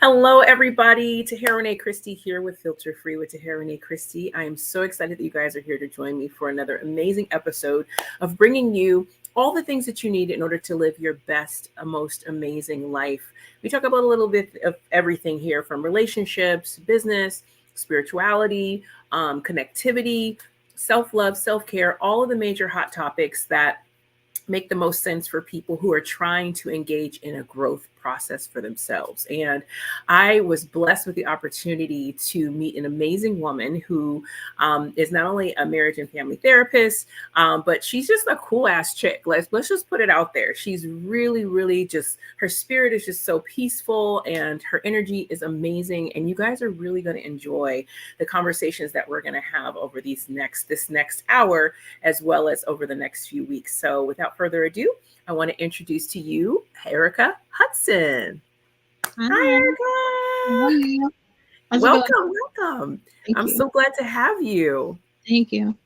Hello, everybody. Tahera Rene Christy here with Filter Free with Tahera Rene Christy. I am so excited that you guys are here to join me for another amazing episode of bringing you all the things that you need in order to live your best, most amazing life. We talk about a little bit of everything here from relationships, business, spirituality, connectivity, self love, self care, all of the major hot topics that make the most sense for people who are trying to engage in a growth process for themselves. And I was blessed with the opportunity to meet an amazing woman who is not only a marriage and family therapist, but she's just a cool ass chick. Let's just put it out there. She's really, really just, her spirit is just so peaceful and her energy is amazing. And you guys are really going to enjoy the conversations that we're going to have over this next hour, as well as over the next few weeks. So without further ado, I want to introduce to you Erica Hudson. Hi, Erica. Welcome. I'm so glad to have you. Thank you.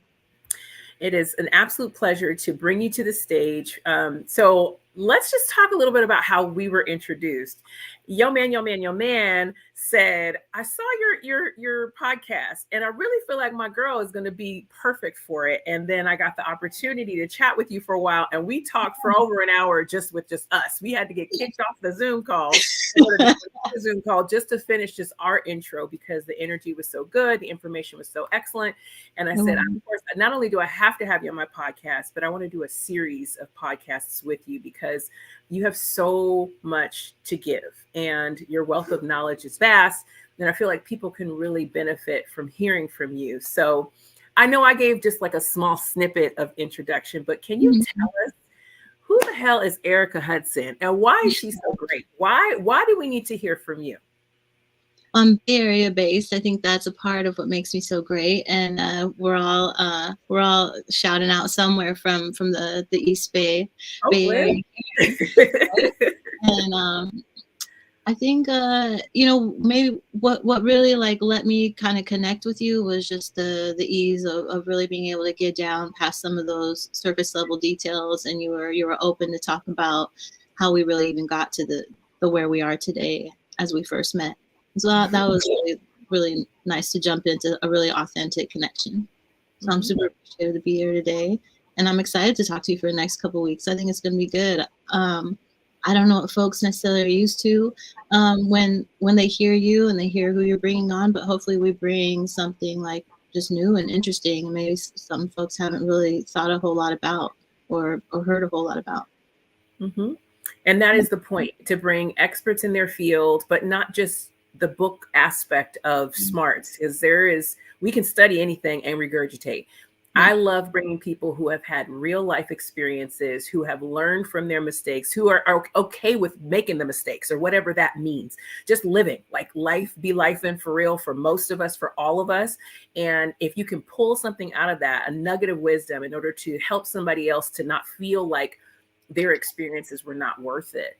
It is an absolute pleasure to bring you to the stage. So let's just talk a little bit about how we were introduced. Yo man said, I saw your podcast and I really feel like my girl is going to be perfect for it. And then I got the opportunity to chat with you for a while and we talked for over an hour just us. We had to get kicked off the Zoom call just to finish just our intro because the energy was so good. The information was so excellent. And I said, of course, not only do I have to have you on my podcast, but I want to do a series of podcasts with you because you have so much to give and your wealth of knowledge is vast. And I feel like people can really benefit from hearing from you. So I know I gave just like a small snippet of introduction, but can you tell us who the hell is Erica Hudson and why is she so great? Why do we need to hear from you? I'm Bay Area based. I think that's a part of what makes me so great. And we're all shouting out somewhere from the East Bay, Bay Area. And I think maybe what really like let me kind of connect with you was just the ease of really being able to get down past some of those surface level details, and you were open to talk about how we really even got to the where we are today as we first met. So that was really, really nice to jump into a really authentic connection. So I'm super appreciative to be here today. And I'm excited to talk to you for the next couple of weeks. I think it's going to be good. I don't know what folks necessarily are used to when they hear you and they hear who you're bringing on, but hopefully we bring something like just new and interesting. And maybe some folks haven't really thought a whole lot about or heard a whole lot about. Mm-hmm. And that is the point, to bring experts in their field, but not just the book aspect of smarts, because we can study anything and regurgitate. I love bringing people who have had real life experiences, who have learned from their mistakes, who are okay with making the mistakes or whatever that means. Just living like life, be life in for real for most of us, for all of us. And if you can pull something out of that, a nugget of wisdom in order to help somebody else to not feel like their experiences were not worth it.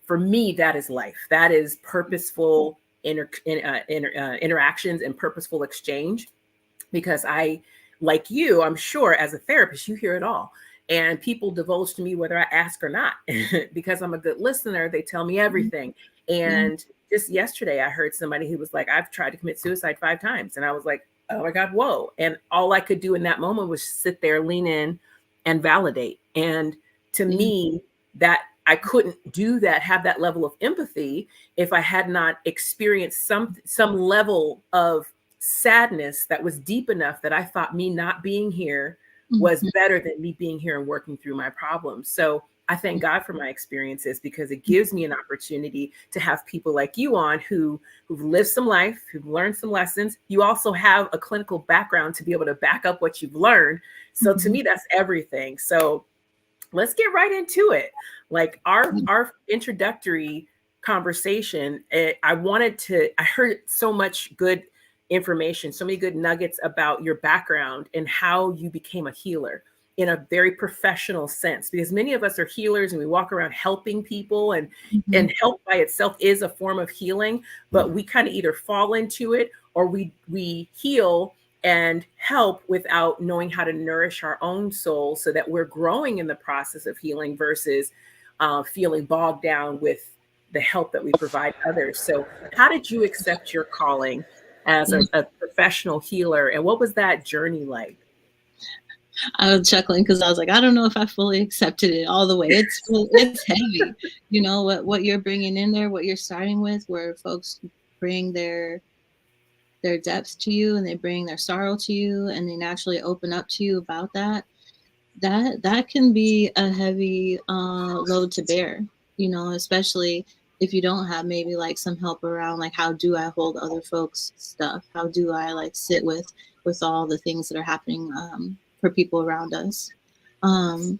For me, that is life. That is purposeful interactions and purposeful exchange, because like you, I'm sure as a therapist, you hear it all. And people divulge to me whether I ask or not. Because I'm a good listener, they tell me everything. And just yesterday, I heard somebody who was like, I've tried to commit suicide 5 times. And I was like, oh my God, whoa. And all I could do in that moment was sit there, lean in and validate. And to me, that I couldn't do that, have that level of empathy if I had not experienced some level of sadness that was deep enough that I thought me not being here was better than me being here and working through my problems. So I thank God for my experiences, because it gives me an opportunity to have people like you on who've lived some life, who've learned some lessons. You also have a clinical background to be able to back up what you've learned. So to me, that's everything. So let's get right into it. Like our introductory conversation, I heard so much good information, so many good nuggets about your background and how you became a healer in a very professional sense, because many of us are healers and we walk around helping people, and help by itself is a form of healing, but we kind of either fall into it or we heal and help without knowing how to nourish our own soul so that we're growing in the process of healing versus feeling bogged down with the help that we provide others. So how did you accept your calling as a professional healer, and what was that journey like? I was chuckling because I was like, I don't know if I fully accepted it all the way. It's heavy, you know, what you're bringing in there, what you're starting with, where folks bring their depths to you, and they bring their sorrow to you, and they naturally open up to you about that. That can be a heavy load to bear, you know, especially if you don't have maybe like some help around, like how do I hold other folks' stuff? How do I like sit with all the things that are happening for people around us? Um,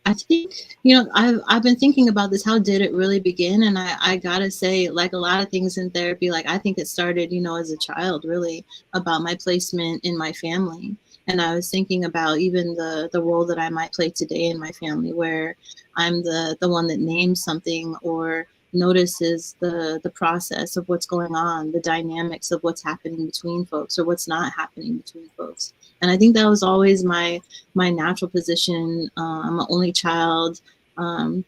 I think, you know, I've been thinking about this. How did it really begin? And I gotta say, like a lot of things in therapy, like I think it started, you know, as a child, really about my placement in my family. And I was thinking about even the role that I might play today in my family, where I'm the one that names something or notices the process of what's going on, the dynamics of what's happening between folks or what's not happening between folks. And I think that was always my natural position. I'm an only child, um,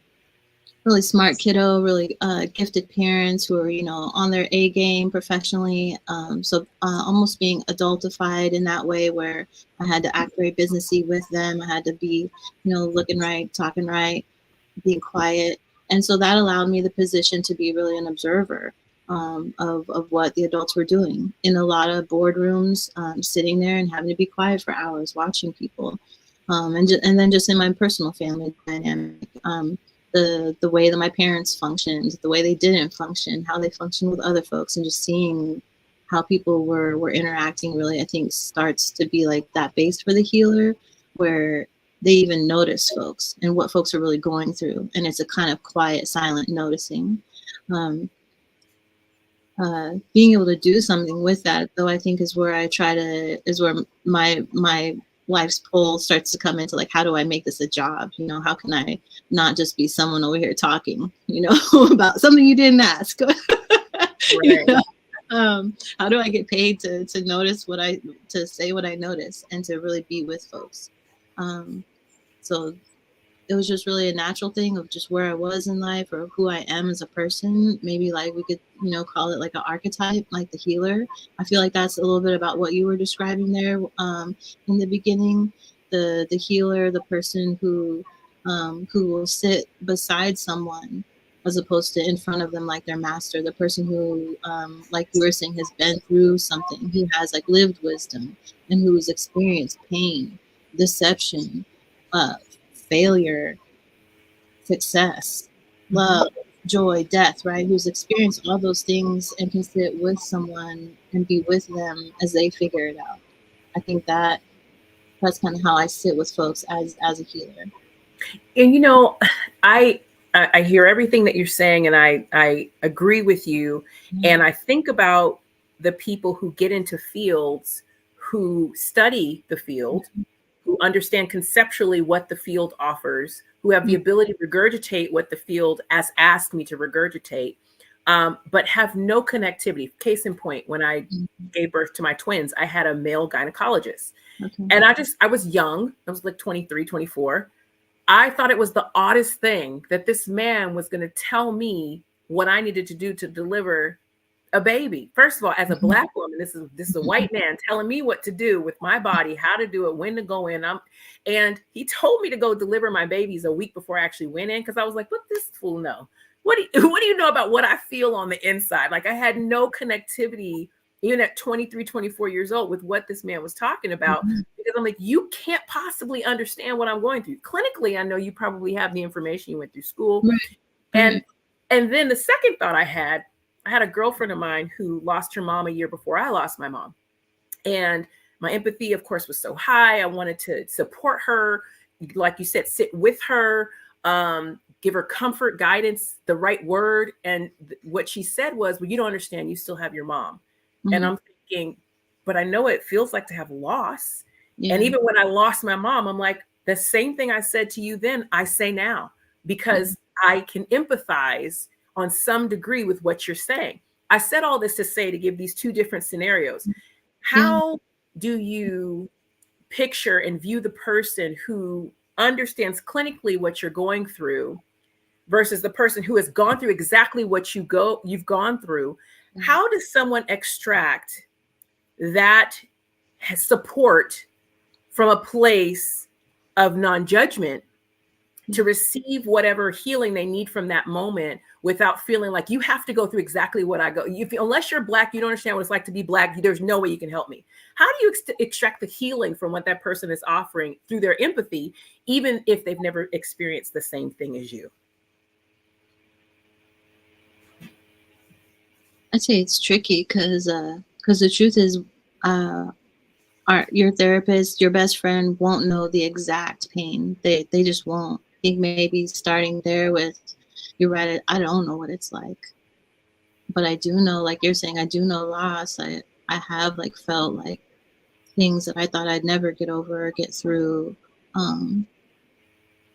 really smart kiddo, really gifted parents who are, you know, on their A game professionally. So almost being adultified in that way, where I had to act very businessy with them. I had to be, you know, looking right, talking right, being quiet. And so that allowed me the position to be really an observer of what the adults were doing in a lot of boardrooms, sitting there and having to be quiet for hours, watching people. And then just in my personal family dynamic, the way that my parents functioned, the way they didn't function, how they functioned with other folks, and just seeing how people were interacting really, I think, starts to be like that base for the healer, where they even notice folks and what folks are really going through. And it's a kind of quiet, silent noticing. Um, Being able to do something with that, though, I think is where is where my life's pull starts to come into, like, how do I make this a job? You know, how can I not just be someone over here talking, you know, about something you didn't ask? You Right. know? How do I get paid to notice to say what I notice and to really be with folks? So it was just really a natural thing of just where I was in life or who I am as a person. Maybe like we could, you know, call it like an archetype, like the healer. I feel like that's a little bit about what you were describing there in the beginning. The healer, the person who will sit beside someone as opposed to in front of them like their master. The person who, like you were saying, has been through something, who has like lived wisdom and who has experienced pain, deception, uh, failure, success, love, joy, death, right? Who's experienced all those things and can sit with someone and be with them as they figure it out. I think that's kind of how I sit with folks as a healer. And you know, I hear everything that you're saying, and I agree with you. And I think about the people who get into fields, who study the field, who understand conceptually what the field offers, who have the ability to regurgitate what the field has asked me to regurgitate, but have no connectivity. Case in point, when I gave birth to my twins, I had a male gynecologist. Okay. And I was young. I was like 23, 24. I thought it was the oddest thing that this man was going to tell me what I needed to do to deliver a baby. First of all, as a Black woman, this is a white man telling me what to do with my body, how to do it, when to go in. And he told me to go deliver my babies a week before I actually went in, because I was like, what this fool know? What do you know about what I feel on the inside? Like, I had no connectivity, even at 23, 24 years old, with what this man was talking about, because I'm like, you can't possibly understand what I'm going through. Clinically, I know you probably have the information, you went through school. Right. And then the second thought I had a girlfriend of mine who lost her mom a year before I lost my mom. And my empathy, of course, was so high. I wanted to support her, like you said, sit with her, give her comfort, guidance, the right word. And what she said was, well, you don't understand. You still have your mom. And I'm thinking, but I know it feels like to have loss. Yeah. And even when I lost my mom, I'm like, the same thing I said to you then, I say now, because I can empathize on some degree with what you're saying. I said all this to say, to give these two different scenarios. How do you picture and view the person who understands clinically what you're going through, versus the person who has gone through exactly what you've gone through. How does someone extract that support from a place of non-judgment to receive whatever healing they need from that moment without feeling like you have to go through exactly what I go? Unless you're Black, you don't understand what it's like to be Black. There's no way you can help me. How do you extract the healing from what that person is offering through their empathy, even if they've never experienced the same thing as you? I'd say it's tricky because the truth is, your therapist, your best friend won't know the exact pain. They just won't. I think maybe starting there with, you're right, I don't know what it's like, but I do know, like you're saying, I do know loss. I have like felt like things that I thought I'd never get over or get through.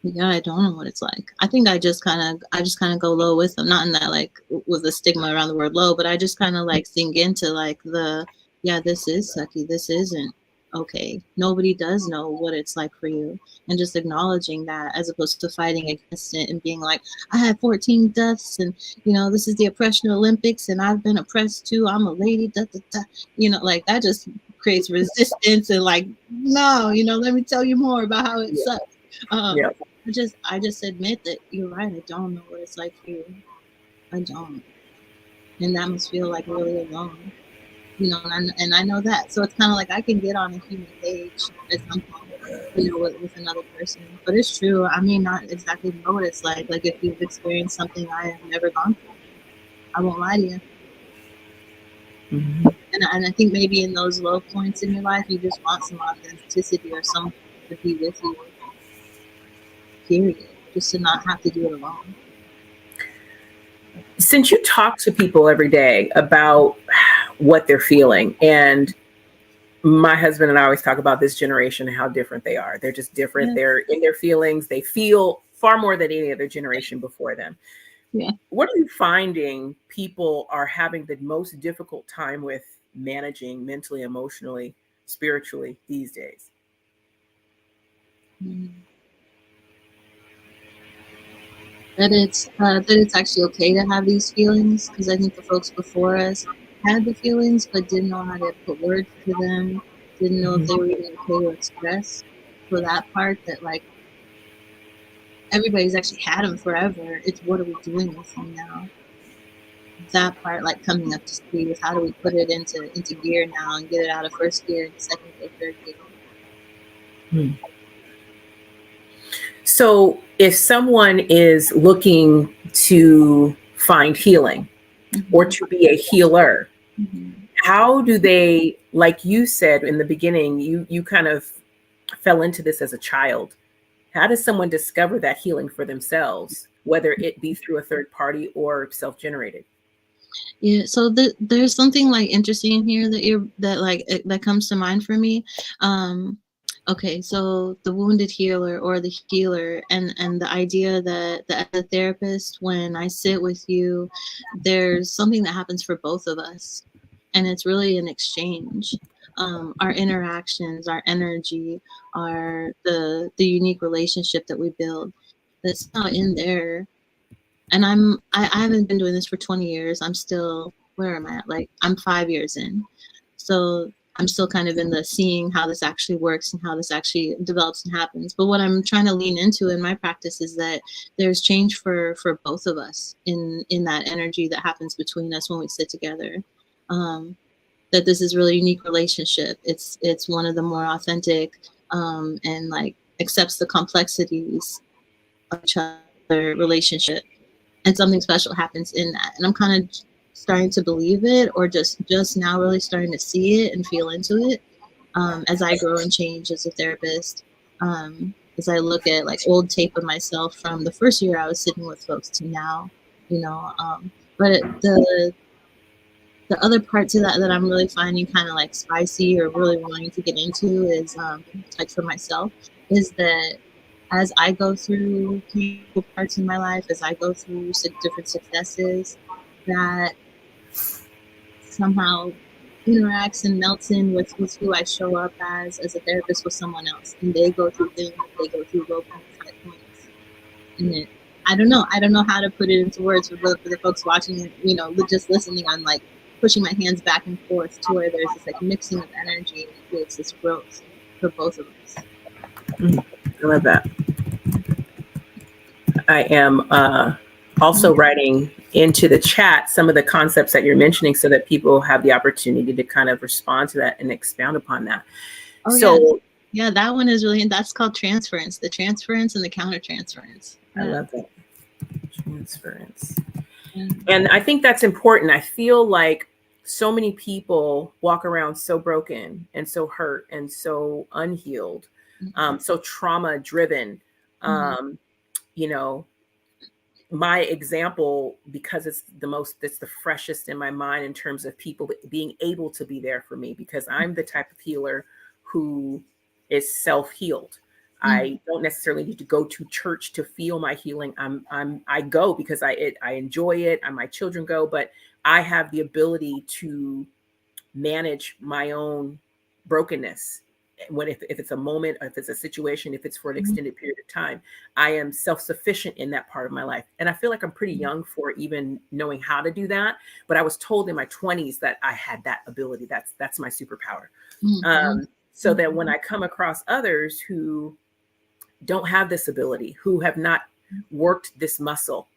Yeah, I don't know what it's like. I think I just kind of go low with them, not in that like with the stigma around the word low, but I just kind of like sink into like this is sucky. This isn't okay. Nobody does know what it's like for you, and just acknowledging that as opposed to fighting against it and being like, I had 14 deaths, and this is the oppression Olympics, and I've been oppressed too. I'm a lady. Da, da, da. Like that just creates resistance and like, no, let me tell you more about how it sucks. I just admit that you're right. I don't know what it's like for you. I don't, and that must feel like really alone. And I know that. So it's kind of like I can get on a human page at some point, with another person. But it's true. I may not exactly know what it's like. Like if you've experienced something I have never gone through, I won't lie to you. Mm-hmm. And I think maybe in those low points in your life, you just want some authenticity or someone to be with you. Period. Just to not have to do it alone. Since you talk to people every day about what they're feeling, and my husband and I always talk about this generation and how different they are. They're just different. Yeah. They're in their feelings. They feel far more than any other generation before them. Yeah. What are you finding people are having the most difficult time with managing mentally, emotionally, spiritually these days? That it's actually okay to have these feelings, because I think the folks before us had the feelings but didn't know how to put words to them, didn't know if they were even okay to express. So that part that like everybody's actually had them forever, it's what are we doing with them now? That part like coming up to speed with how do we put it into gear now and get it out of first gear into second gear, third gear. So if someone is looking to find healing or to be a healer, how do they, like you said in the beginning, you kind of fell into this as a child. How does someone discover that healing for themselves, whether it be through a third party or self-generated? Yeah, so there's something like interesting here that comes to mind for me. Okay, so the wounded healer or the healer, and the idea that as a therapist, when I sit with you, there's something that happens for both of us, and it's really an exchange. Our interactions, our energy, the unique relationship that we build. That's not in there. And I haven't been doing this for 20 years. I'm still, where am I at? Like I'm 5 years in. So I'm still kind of in the seeing how this actually works and how this actually develops and happens. But what I'm trying to lean into in my practice is that there's change for both of us in that energy that happens between us when we sit together. That this is really unique relationship. It's one of the more authentic and like accepts the complexities of each other relationship. And something special happens in that. And I'm kind of starting to believe it, or just now really starting to see it and feel into it as I grow and change as a therapist. As I look at like old tape of myself from the first year I was sitting with folks to now, but the other part to that I'm really finding kind of like spicy or really wanting to get into is like for myself is that as I go through painful parts in my life, as I go through different successes, that somehow interacts and melts in with who I show up as a therapist with someone else. And they go through things, they go through low points, high points. And I don't know how to put it into words for the folks watching and, you know, just listening. I'm like pushing my hands back and forth to where there's this like mixing of energy, and it creates this growth for both of us. I love that. I am also writing into the chat some of the concepts that you're mentioning so that people have the opportunity to kind of respond to that and expound upon that. Oh, so yeah, that one is really, and that's called transference, the transference and the countertransference. I love that. Transference. And I think that's important. I feel like so many people walk around so broken and so hurt and so unhealed, so trauma driven. You know, my example, because it's the freshest in my mind in terms of people being able to be there for me, because I'm the type of healer who is self-healed. I don't necessarily need to go to church to feel my healing. I go because I enjoy it. My children go, but I have the ability to manage my own brokenness. If it's a moment, if it's a situation, if it's for an extended period of time, I am self-sufficient in that part of my life. And I feel like I'm pretty young for even knowing how to do that. But I was told in my 20s that I had that ability. That's my superpower. So that when I come across others who don't have this ability, who have not worked this muscle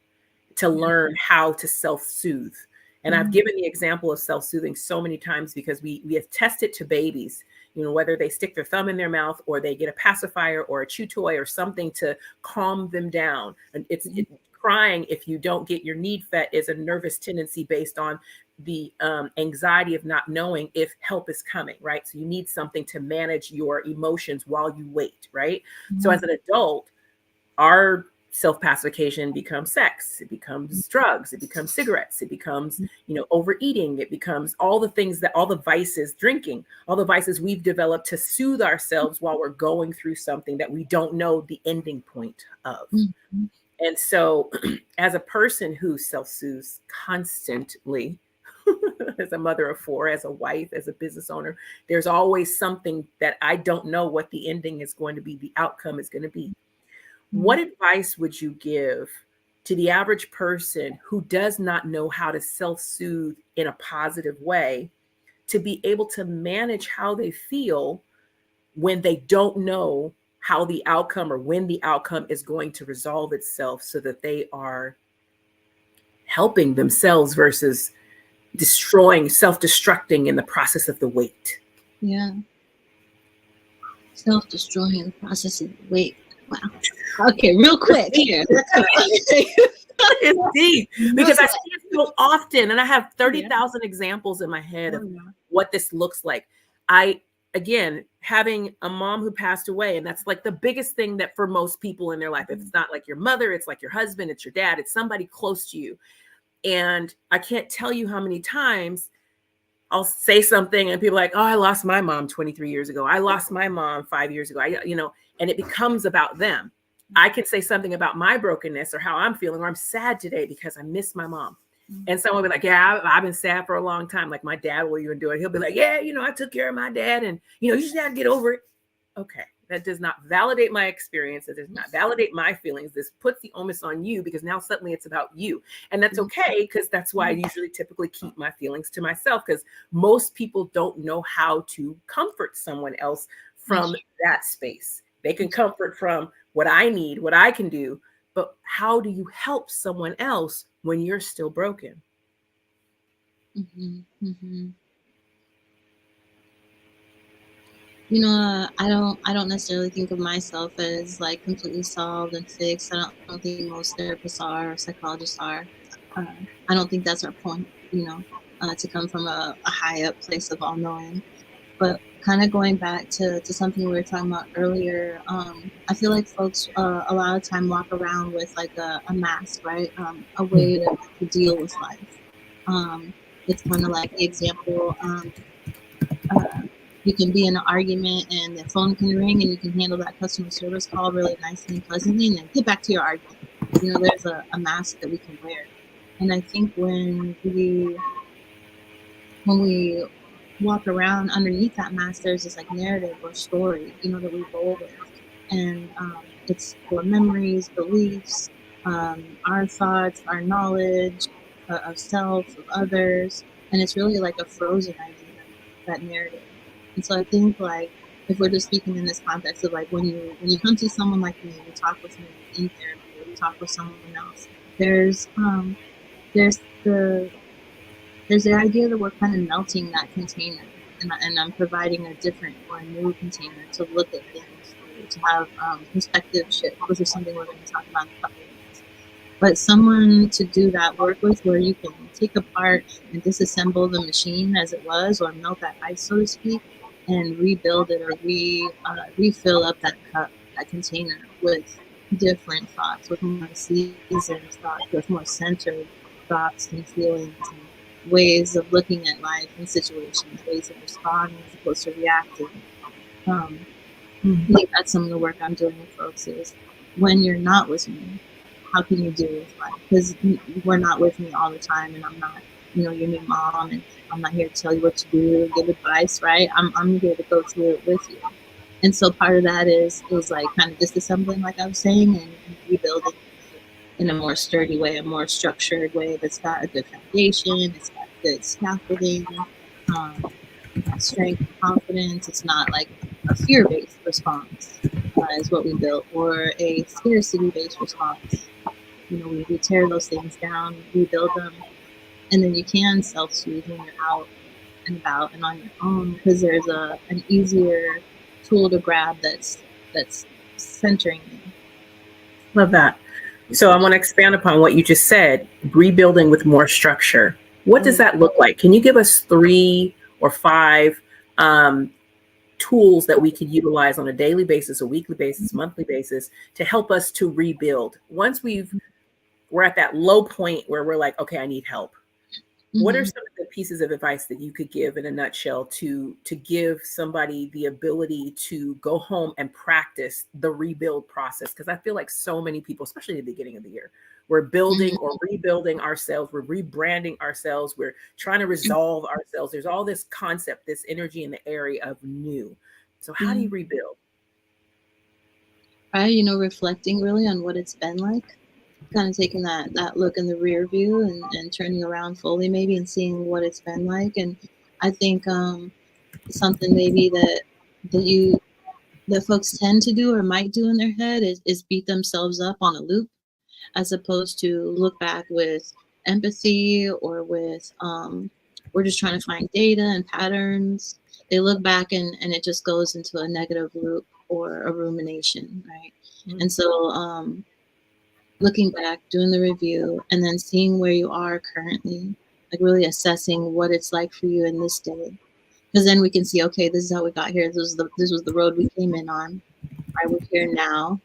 to learn how to self-soothe. And I've given the example of self-soothing so many times because we have tested to babies, you know, whether they stick their thumb in their mouth or they get a pacifier or a chew toy or something to calm them down. And crying, if you don't get your need met, is a nervous tendency based on the anxiety of not knowing if help is coming, right? So you need something to manage your emotions while you wait, right? So as an adult, our self-pacification becomes sex, it becomes drugs, it becomes cigarettes, it becomes, you know, overeating, it becomes all the things all the vices, drinking, all the vices we've developed to soothe ourselves while we're going through something that we don't know the ending point of. And so as a person who self-soothes constantly, as a mother of 4, as a wife, as a business owner, there's always something that I don't know what the ending is going to be, the outcome is going to be. What advice would you give to the average person who does not know how to self-soothe in a positive way to be able to manage how they feel when they don't know how the outcome or when the outcome is going to resolve itself, so that they are helping themselves versus self-destructing in the process of the wait? Yeah. Self-destroying in the process of the wait. Wow. Okay, real quick here. It's deep because I see it so often, and I have 30,000 examples in my head of what this looks like. Again, having a mom who passed away, and that's like the biggest thing that for most people in their life, if it's not like your mother, it's like your husband, it's your dad, it's somebody close to you. And I can't tell you how many times I'll say something and people are like, oh, I lost my mom 23 years ago. I lost my mom 5 years ago. And it becomes about them. I can say something about my brokenness or how I'm feeling, or I'm sad today because I miss my mom. And someone will be like, yeah, I've been sad for a long time. Like my dad will even do it. He'll be like, yeah, I took care of my dad and, you just got to get over it. Okay. That does not validate my experience. It does not validate my feelings. This puts the onus on you because now suddenly it's about you. And that's okay, because that's why I usually typically keep my feelings to myself, because most people don't know how to comfort someone else from that space. They can comfort from what I need, what I can do, but how do you help someone else when you're still broken? I don't necessarily think of myself as like completely solved and fixed. I don't think most therapists are, or psychologists are. I don't think that's our point, to come from a high up place of all knowing. But kind of going back to something we were talking about earlier, I feel like folks a lot of time walk around with like a mask, right? A way to deal with life. It's kind of like the example, you can be in an argument and the phone can ring and you can handle that customer service call really nicely and pleasantly and then get back to your argument. There's a mask that we can wear. And I think when we walk around underneath that mask, there's this like narrative or story, that we roll with. And it's core memories, beliefs, our thoughts, our knowledge of self, of others, and it's really like a frozen idea, that narrative. And so I think like if we're just speaking in this context of like when you come to someone like me, you talk with me in therapy, or you talk with someone else, there's there's the there's the idea that we're kind of melting that container, and I'm providing a different or a new container to look at things through, to have perspective shift, which is something we're going to talk about in a couple of minutes. But someone to do that work with, where you can take apart and disassemble the machine as it was, or melt that ice, so to speak, and rebuild it, or refill up that cup, that container, with different thoughts, with more seasoned thoughts, with more centered thoughts and feelings, and ways of looking at life and situations, ways of responding as opposed to reacting. I think that's some of the work I'm doing with folks is when you're not with me, how can you deal with life? Because we're not with me all the time, and I'm not, your new mom, and I'm not here to tell you what to do and give advice, right? I'm here to go through it with you. And so part of that is like kind of disassembling, like I was saying, and rebuilding in a more sturdy way, a more structured way that's got a good foundation, it's got good scaffolding, strength and confidence. It's not like a fear-based response is what we built, or a scarcity-based response. We tear those things down, rebuild them, and then you can self-soothe when you're out and about and on your own, because there's an easier tool to grab that's centering you. Love that. So I want to expand upon what you just said, rebuilding with more structure. What does that look like? Can you give us 3 or 5 tools that we can utilize on a daily basis, a weekly basis, monthly basis, to help us to rebuild? Once we're at that low point where we're like, okay, I need help. What are some of the pieces of advice that you could give in a nutshell to give somebody the ability to go home and practice the rebuild process? Because I feel like so many people, especially at the beginning of the year, we're building or rebuilding ourselves. We're rebranding ourselves. We're trying to resolve ourselves. There's all this concept, this energy in the area of new. So how do you rebuild? Reflecting really on what it's been like. Kind of taking that look in the rear view and turning around fully maybe and seeing what it's been like. And I think something maybe that folks tend to do or might do in their head is beat themselves up on a loop, as opposed to look back with empathy, or with we're just trying to find data and patterns. They look back and it just goes into a negative loop or a rumination, right? And so looking back, doing the review, and then seeing where you are currently, like really assessing what it's like for you in this day. Because then we can see, okay, this is how we got here. This was the road we came in on. Right, we're here now.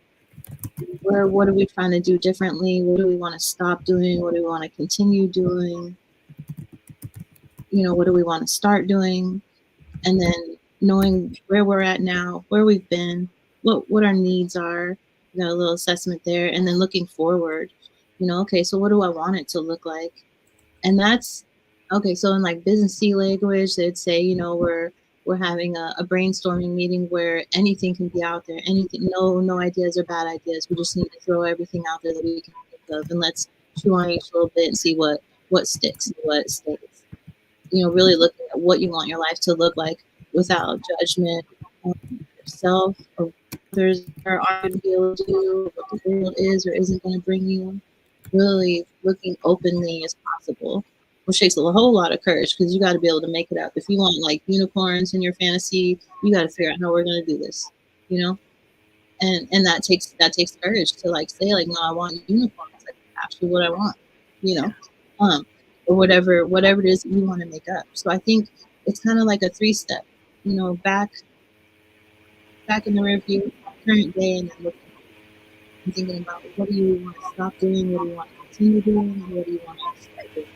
What are we trying to do differently? What do we want to stop doing? What do we want to continue doing? What do we want to start doing? And then knowing where we're at now, where we've been, what our needs are. Got a little assessment there, and then looking forward, okay, so what do I want it to look like? And that's okay. So in like business language, they'd say, we're having a brainstorming meeting where anything can be out there, anything, no ideas are bad ideas. We just need to throw everything out there that we can think of, and let's chew on each little bit and see what sticks and what stays. Really looking at what you want your life to look like without judgment of yourself, or others are going to be able to do, what the world is or isn't going to bring you. Really looking openly as possible, which takes a whole lot of courage, because you got to be able to make it up. If you want like unicorns in your fantasy, you got to figure out how we're going to do this, and that takes courage to like say like, no, I want unicorns. That's actually what I want, or whatever it is that you want to make up. So I think it's kind of like a 3-step, back in the review, current day, and then looking and thinking about what do you want to stop doing, what do you want to continue doing, and what do you want to start doing.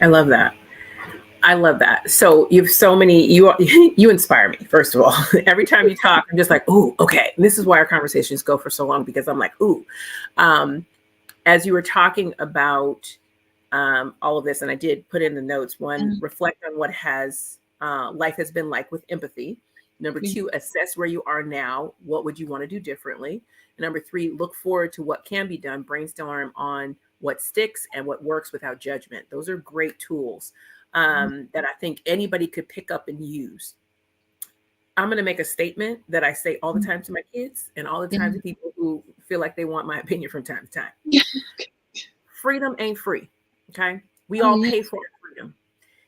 I love that. So you have so many, you inspire me, first of all. Every time you talk, I'm just like, ooh, okay. And this is why our conversations go for so long, because I'm like, ooh. As you were talking about all of this, and I did put in the notes, one, reflect on what life has been like with empathy. Number 2, assess where you are now. What would you want to do differently? And number 3, look forward to what can be done. Brainstorm on what sticks and what works without judgment. Those are great tools that I think anybody could pick up and use. I'm going to make a statement that I say all the time to my kids and all the time to people who feel like they want my opinion from time to time. Freedom ain't free. Okay. We all pay for our freedom.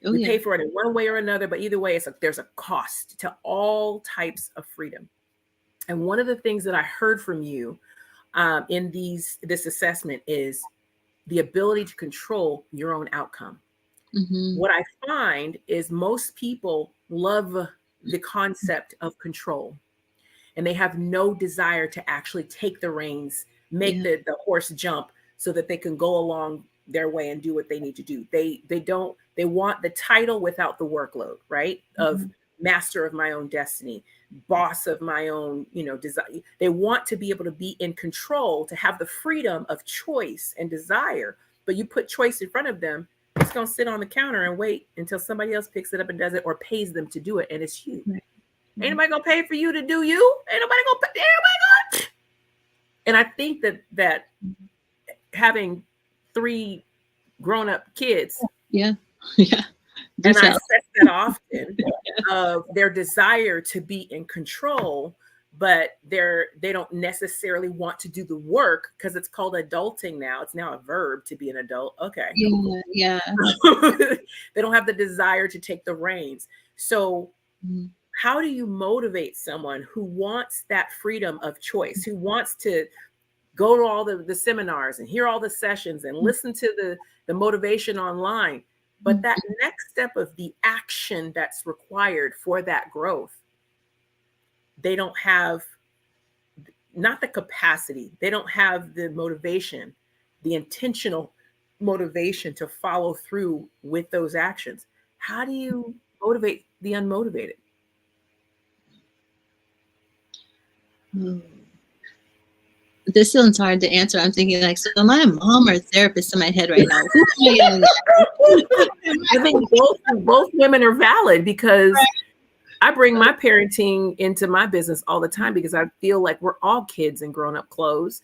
We pay for it in one way or another, but either way, there's a cost to all types of freedom. And one of the things that I heard from you in this assessment is the ability to control your own outcome. What I find is most people love the concept of control, and they have no desire to actually take the reins, make the horse jump so that they can go along their way and do what they need to do. They want the title without the workload, right? Of master of my own destiny, boss of my own, desire. They want to be able to be in control, to have the freedom of choice and desire. But you put choice in front of them, it's going to sit on the counter and wait until somebody else picks it up and does it or pays them to do it. And it's you. Ain't nobody going to pay for you to do you. Ain't nobody going to pay. Ain't nobody going. And I think that having 3 grown-up kids. And I assess that often of their desire to be in control, but they don't necessarily want to do the work because it's called adulting now. It's now a verb to be an adult. Okay. Yeah. They don't have the desire to take the reins. So how do you motivate someone who wants that freedom of choice, who wants to go to all the seminars and hear all the sessions and listen to the motivation online, but that next step of the action that's required for that growth, they don't have not the capacity, they don't have the motivation, the intentional motivation to follow through with those actions. How do you motivate the unmotivated? This sounds hard to answer. I'm thinking like, so am I a mom or a therapist in my head right now? I think both women are valid because I bring my parenting into my business all the time because I feel like we're all kids in grown-up clothes.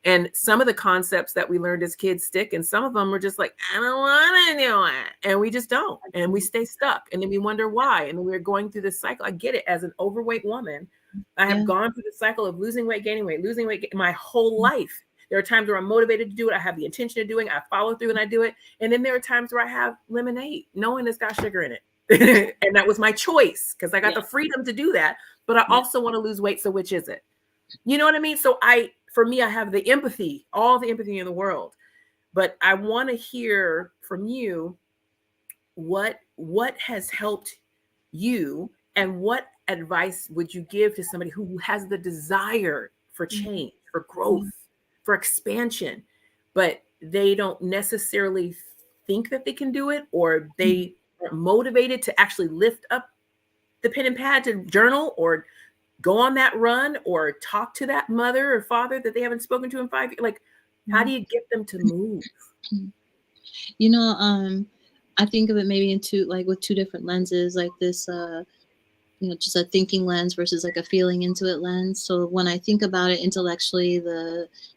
And some of the concepts that we learned as kids stick, and some of them are just like, I don't want to do it. And we just don't. And we stay stuck. And then we wonder why. And then we're going through this cycle. I get it. As an overweight woman, I have gone through the cycle of losing weight, gaining weight my whole life. There are times where I'm motivated to do it. I have the intention of doing it. I follow through and I do it. And then there are times where I have lemonade, knowing it's got sugar in it. And that was my choice because I got the freedom to do that. But I also want to lose weight. So which is it? You know what I mean? So for me, I have the empathy, all the empathy in the world. But I want to hear from you what has helped you and what advice would you give to somebody who has the desire for change, for growth, for expansion, but they don't necessarily think that they can do it, or they are motivated to actually lift up the pen and pad to journal or go on that run or talk to that mother or father that they haven't spoken to in 5 years? Like, how do you get them to move? I think of it maybe with two different lenses, like this, just a thinking lens versus like a feeling into it lens. So when I think about it intellectually,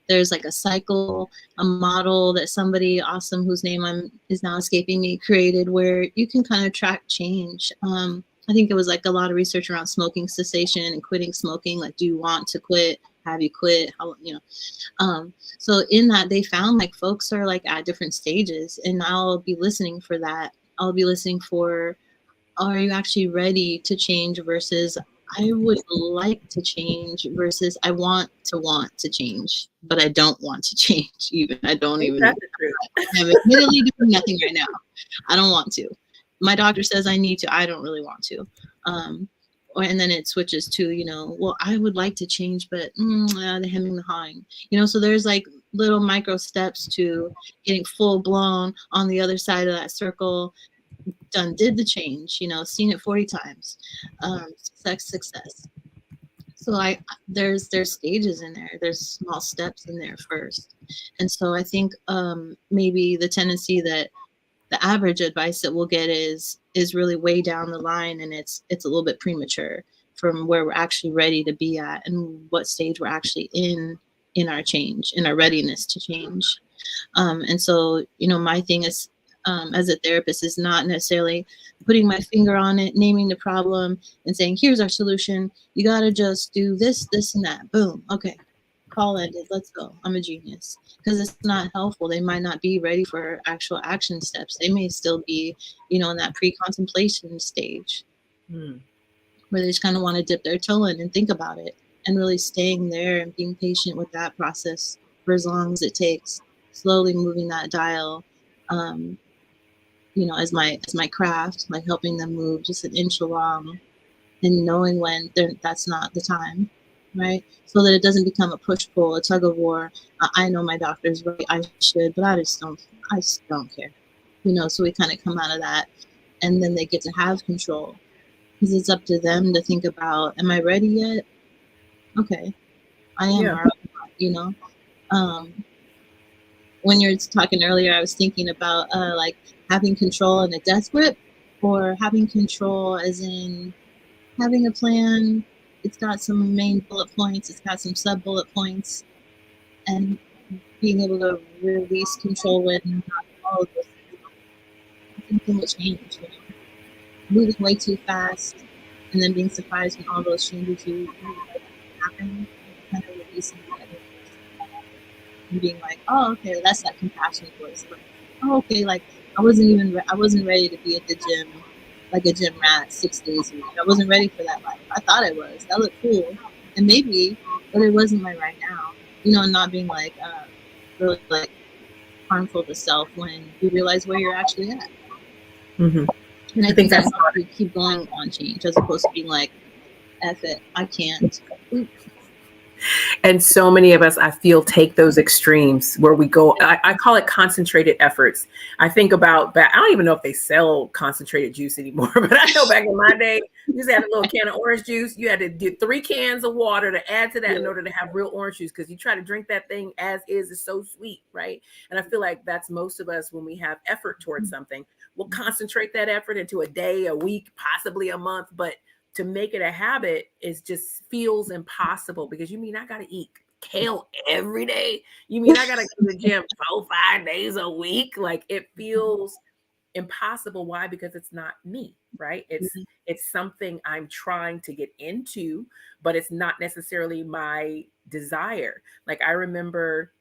there's like a cycle, a model that somebody awesome whose name is now escaping me created, where you can kind of track change. I think it was like a lot of research around smoking cessation and quitting smoking. Like, do you want to quit? Have you quit? How, so in that, they found like folks are like at different stages, and I'll be listening for that. I'll be listening for, are you actually ready to change versus I would like to change versus I want to change, but I don't want to change even. I don't even know. I'm admittedly doing nothing right now. I don't want to. My doctor says I need to. I don't really want to. And then it switches to, well, I would like to change, but the hemming, the hawing, so there's like little micro steps to getting full blown on the other side of that circle. Did the change, seen it 40 times, success. So there's stages in there. There's small steps in there first. And so I think maybe the tendency that the average advice that we'll get is really way down the line, and it's a little bit premature from where we're actually ready to be at and what stage we're actually in our change, in our readiness to change. And so, my thing is, as a therapist, is not necessarily putting my finger on it, naming the problem, and saying, here's our solution. You got to just do this, this, and that. Boom. Okay. Call ended. Let's go. I'm a genius. Because it's not helpful. They might not be ready for actual action steps. They may still be, in that pre-contemplation stage where they just kind of want to dip their toe in and think about it, and really staying there and being patient with that process for as long as it takes, slowly moving that dial, as my craft, like helping them move just an inch along and knowing when that's not the time, right? So that it doesn't become a push-pull, a tug-of-war. I know my doctor's right, I should, but I just don't care. So we kind of come out of that, and then they get to have control, because it's up to them to think about, am I ready yet? Okay, I am. Yeah. When you're talking earlier, I was thinking about like having control in a death grip, or having control as in having a plan. It's got some main bullet points, it's got some sub bullet points, and being able to release control when not all of those things will change. Moving way too fast and then being surprised when all those changes you happen, kind of releasing that and being like, oh, okay, that's that compassion voice. Like, oh, okay, like I wasn't ready to be at the gym like a gym rat 6 days a week. I wasn't ready for that life. I thought I was. That looked cool, and maybe, but it wasn't my right now. And not being like really like harmful to self when you realize where you're actually at. Mm-hmm. And I think that's how we keep going on change, as opposed to being like, F it, I can't. And so many of us, I feel, take those extremes where we go, I call it concentrated efforts. I think about back, I don't even know if they sell concentrated juice anymore, but I know back in my day, you used to have a little can of orange juice. You had to do 3 cans of water to add to that in order to have real orange juice, because you try to drink that thing as is, it's so sweet, right? And I feel like that's most of us when we have effort towards something. We'll concentrate that effort into a day, a week, possibly a month, but to make it a habit is just feels impossible, because you mean I got to eat kale every day? You mean I got to go to the gym 4-5 days a week? Like, it feels impossible. Why? Because it's not me, right? It's something I'm trying to get into, but it's not necessarily my desire. Like, I remember,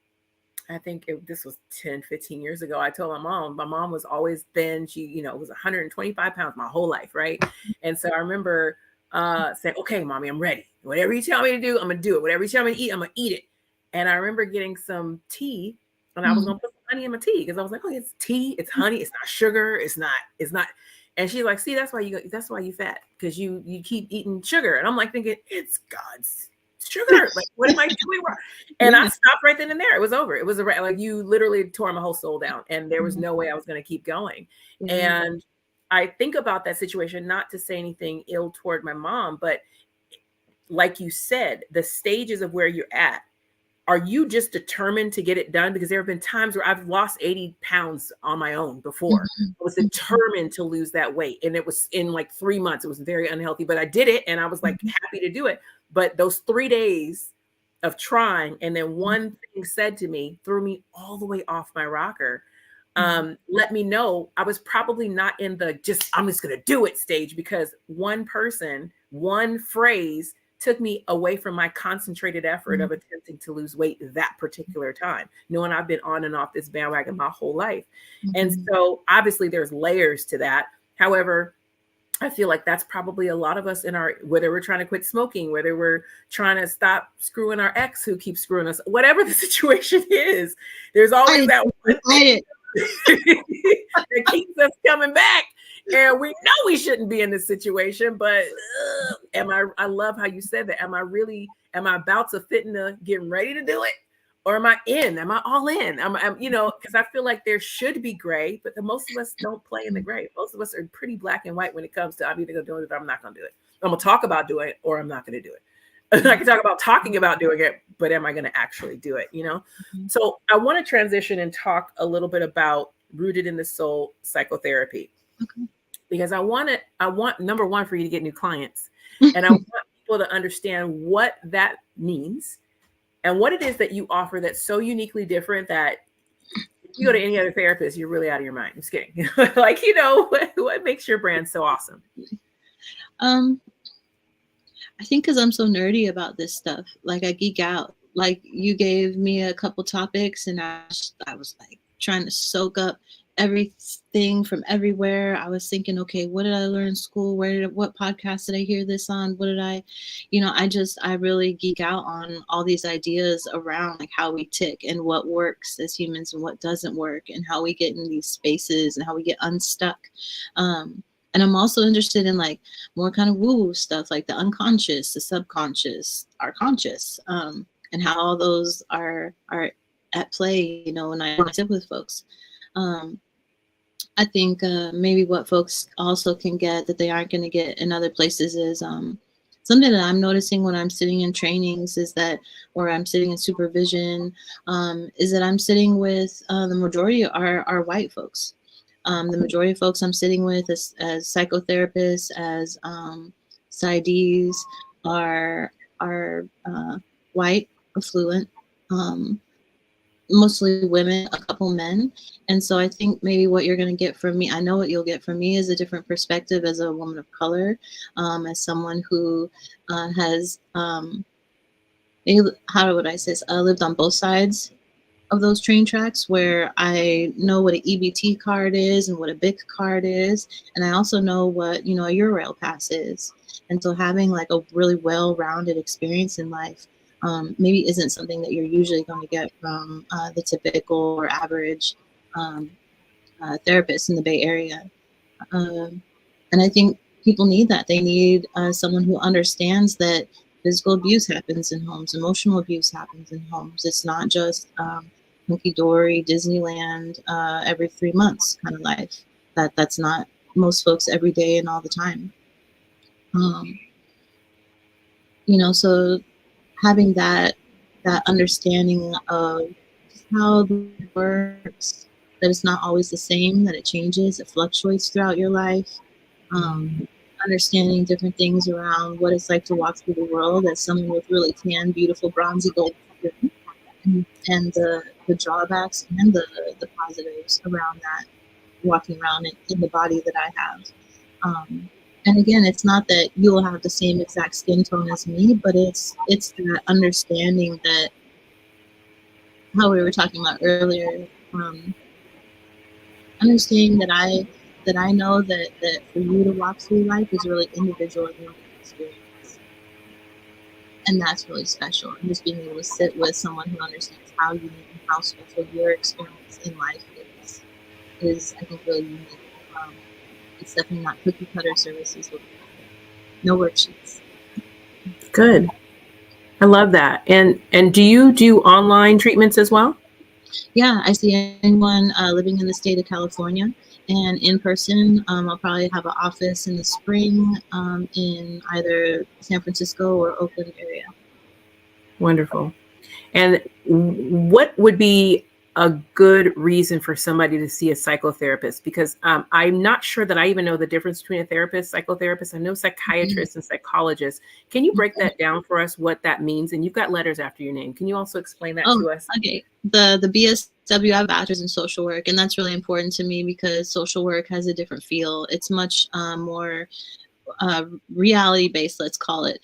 I think this was 10, 15 years ago. I told my mom was always thin. She, was 125 pounds my whole life. Right. And so I remember saying, okay, mommy, I'm ready. Whatever you tell me to do, I'm going to do it. Whatever you tell me to eat, I'm going to eat it. And I remember getting some tea, and I was going to put some honey in my tea, because I was like, oh, it's tea. It's honey. It's not sugar. It's not. And she's like, see, that's why you fat, because you keep eating sugar. And I'm like thinking, it's God's sugar. Like, what am I doing wrong? And I stopped right then and there. It was over. It was like, you literally tore my whole soul down, and there was no way I was going to keep going. And I think about that situation, not to say anything ill toward my mom, but like you said, the stages of where you're at. Are you just determined to get it done? Because there have been times where I've lost 80 pounds on my own before. I was determined to lose that weight. And it was in like 3 months. It was very unhealthy, but I did it, and I was like happy to do it. But those 3 days of trying, and then one thing said to me, threw me all the way off my rocker. Let me know I was probably not in the I'm just going to do it stage, because one person, one phrase took me away from my concentrated effort of attempting to lose weight that particular time, knowing I've been on and off this bandwagon my whole life. And so obviously there's layers to that. However, I feel like that's probably a lot of us whether we're trying to quit smoking, whether we're trying to stop screwing our ex who keeps screwing us, whatever the situation is, there's always that one thing that keeps us coming back. And we know we shouldn't be in this situation, but I love how you said that. Am I about to fit into getting ready to do it? Or am I all in? Because I feel like there should be gray, but most of us don't play in the gray. Most of us are pretty black and white when it comes to, I'm either going to do it or I'm not going to do it. I'm going to talk about doing it, or I'm not going to do it. I can talk about talking about doing it, but am I going to actually do it? So I want to transition and talk a little bit about Rooted in the Soul psychotherapy. Okay. Because I want number one, for you to get new clients. And I want people to understand what that means and what it is that you offer that's so uniquely different that if you go to any other therapist, you're really out of your mind. I'm just kidding. Like, what makes your brand so awesome? I think because I'm so nerdy about this stuff, like I geek out. Like you gave me a couple topics and I was like trying to soak up everything from everywhere. I was thinking, okay, what did I learn in school? What podcast did I hear this on? What did I really geek out on all these ideas around like how we tick and what works as humans and what doesn't work and how we get in these spaces and how we get unstuck. And I'm also interested in like more kind of woo-woo stuff, like the unconscious, the subconscious, our conscious, and how all those are at play, when I sit with folks. I think maybe what folks also can get that they aren't going to get in other places is something that I'm noticing when I'm sitting in trainings or I'm sitting in supervision, is that I'm sitting with the majority are white folks. The majority of folks I'm sitting with as psychotherapists, as PsyDs are white, affluent, mostly women, a couple men. And so I think maybe what you're going to get from me, I know what you'll get from me is a different perspective as a woman of color, as someone who has, how would I say this, lived on both sides of those train tracks, where I know what an EBT card is and what a BIC card is. And I also know what, a Eurail pass is. And so having like a really well-rounded experience in life maybe isn't something that you're usually going to get from the typical or average therapist in the Bay Area. And I think people need that. They need someone who understands that physical abuse happens in homes, emotional abuse happens in homes. It's not just hunky-dory Disneyland every 3 months kind of life. That's not most folks every day and all the time. So having that understanding of how it works, that it's not always the same, that it changes, it fluctuates throughout your life. Understanding different things around what it's like to walk through the world as someone with really tan, beautiful, bronzy gold skin, and the drawbacks and the positives around that, walking around in the body that I have. And again, it's not that you'll have the same exact skin tone as me, but it's that understanding that, how we were talking about earlier, understanding that I know that for you to walk through life is really individual and unique experience. And that's really special. And just being able to sit with someone who understands how unique and how special your experience in life is I think really unique. It's definitely not cookie cutter services with no worksheets. Good. I love that. And do you do online treatments as well? Yeah, I see anyone living in the state of California, and in person. I'll probably have an office in the spring in either San Francisco or Oakland area. Wonderful. And what would be a good reason for somebody to see a psychotherapist? Because I'm not sure that I even know the difference between a therapist, psychotherapist. I know psychiatrists and psychologists. Can you break that down for us, what that means? And you've got letters after your name. Can you also explain that to us? Okay. The BSW, I have a bachelor's in social work, and that's really important to me because social work has a different feel. It's much more reality-based, let's call it,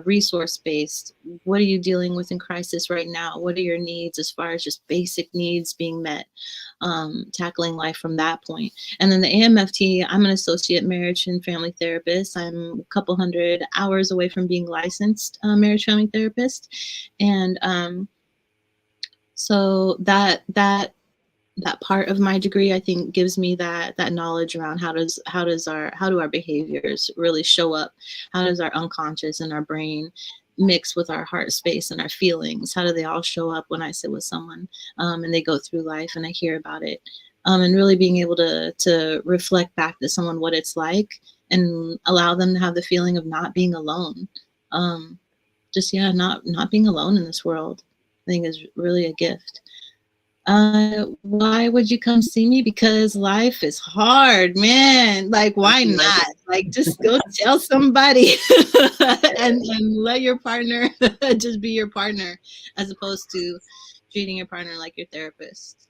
resource-based. What are you dealing with in crisis right now? What are your needs as far as just basic needs being met? Tackling life from that point. And then the AMFT, I'm an associate marriage and family therapist. I'm a couple hundred hours away from being licensed marriage family therapist. And so that part of my degree, I think, gives me that knowledge around how do our behaviors really show up? How does our unconscious and our brain mix with our heart space and our feelings? How do they all show up when I sit with someone and they go through life and I hear about it? And really being able to reflect back to someone what it's like and allow them to have the feeling of not being alone. Not being alone in this world, I think, is really a gift. Why would you come see me? Because life is hard, man. Like, why not? Like, just go tell somebody and let your partner just be your partner, as opposed to treating your partner like your therapist.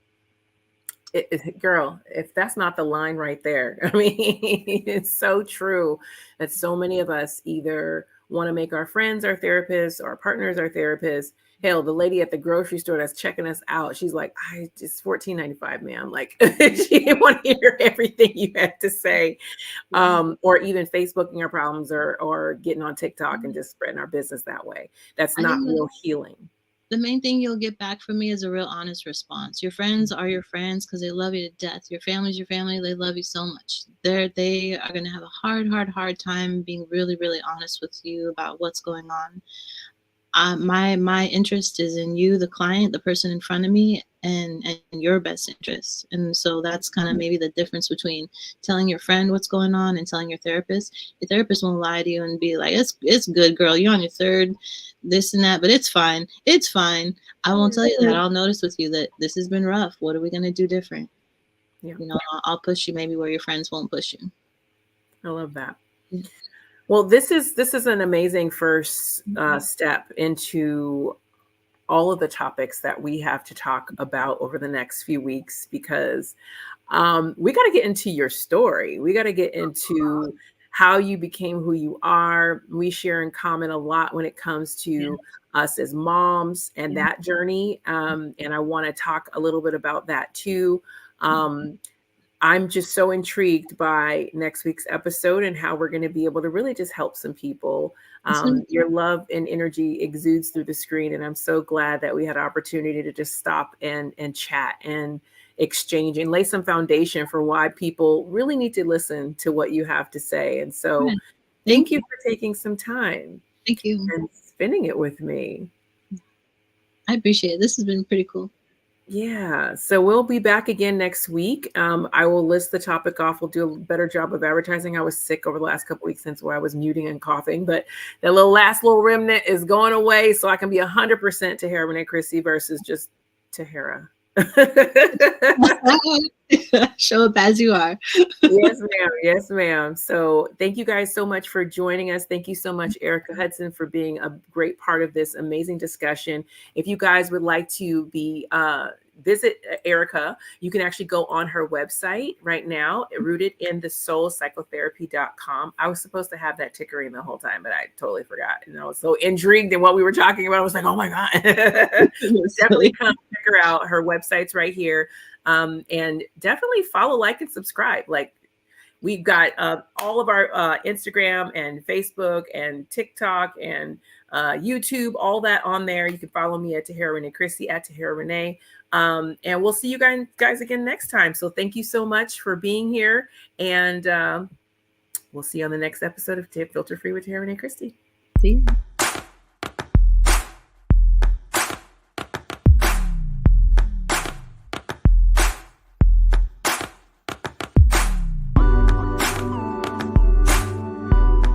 Girl, if that's not the line right there, I mean, it's so true that so many of us either want to make our friends our therapists or our partners our therapists. Hell, the lady at the grocery store that's checking us out, she's like, I just $14.95, ma'am. Like, she didn't want to hear everything you had to say. Or even Facebooking our problems or getting on TikTok and just spreading our business that way. That's not real healing. The main thing you'll get back from me is a real honest response. Your friends are your friends because they love you to death. Your family's your family. They love you so much. They are going to have a hard time being really, really honest with you about what's going on. My interest is in you, the client, the person in front of me, and your best interest. And so that's kind of maybe the difference between telling your friend what's going on and telling your therapist. Your therapist won't lie to you and be like, it's good, girl, you're on your third, this and that, but it's fine. It's fine. I won't tell you that. I'll notice with you that this has been rough. What are we going to do different? Yeah. You know, I'll push you maybe where your friends won't push you. I love that. Well, this is an amazing first step into all of the topics that we have to talk about over the next few weeks, because we got to get into your story. We got to get into how you became who you are. We share in common a lot when it comes to us as moms and that journey. And I want to talk a little bit about that too. I'm just so intrigued by next week's episode and how we're going to be able to really just help some people. Your love and energy exudes through the screen. And I'm so glad that we had an opportunity to just stop and chat and exchange and lay some foundation for why people really need to listen to what you have to say. And so thank you for taking some time. Thank you. And spending it with me. I appreciate it. This has been pretty cool. Yeah. So we'll be back again next week. I will list the topic off. We'll do a better job of advertising. I was sick over the last couple of weeks since I was muting and coughing, but that last little remnant is going away so I can be 100% Tahera Rene Christy versus just Tahera. Show up as you are. Yes, ma'am. Yes, ma'am. So thank you guys so much for joining us. Thank you so much, Erica Hudson, for being a great part of this amazing discussion. If you guys would like to be visit Erica, you can actually go on her website right now, rootedinthesoulpsychotherapy.com. I was supposed to have that ticker in the whole time, but I totally forgot. And I was so intrigued in what we were talking about. I was like, oh my God. Definitely come check her out. Her website's right here. And definitely follow, like, and subscribe. Like, we've got all of our Instagram and Facebook and TikTok and YouTube, all that on there. You can follow me at Tahera Rene Christy, at Tahera Rene. And we'll see you guys again next time. So thank you so much for being here. And we'll see you on the next episode of Filter Free with Tahera Rene Christy. See you.